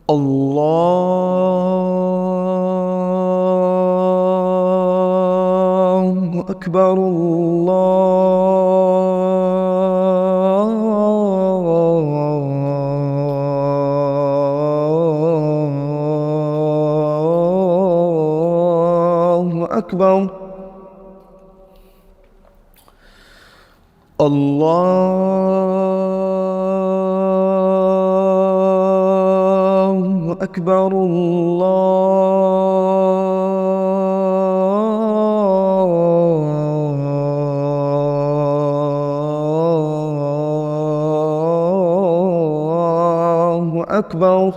الله أكبر. الله أكبر. الله أكبر. الله أكبر.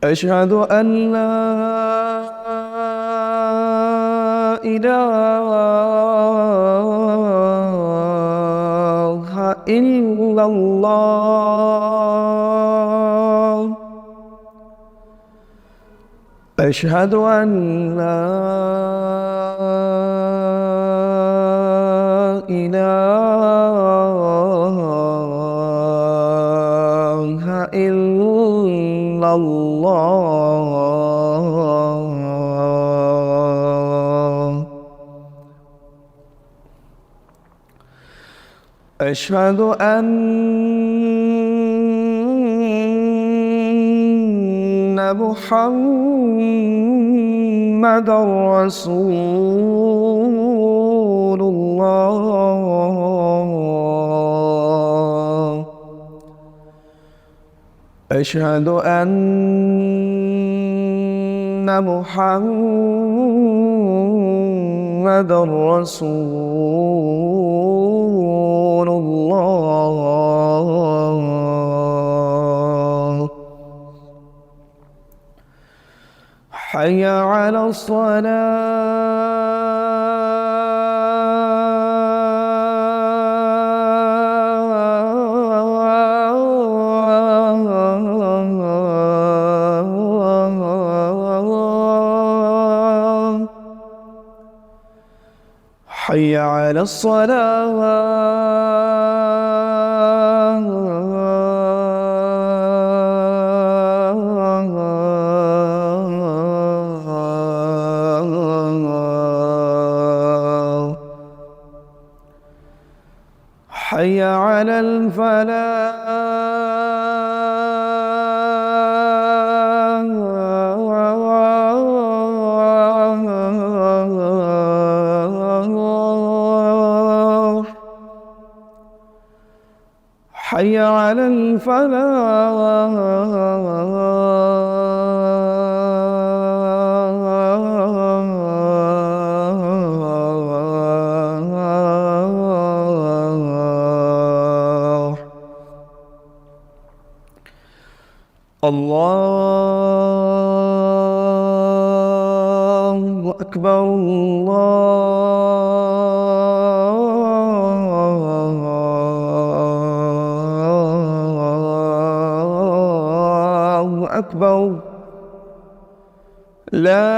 أشهد أن لا إله إلا الله. أشهد أن لا إله إلا الله. أشهد أن محمدًا رسول الله. أشهد أن محمدًا رسول الله. حي على الصلاة. حي على الصلاة. حي على الفلاح. حي على الفلاح. الله أكبر. الله أكبر. لا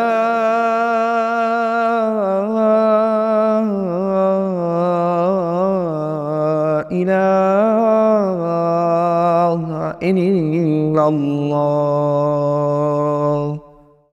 إله إلا الله.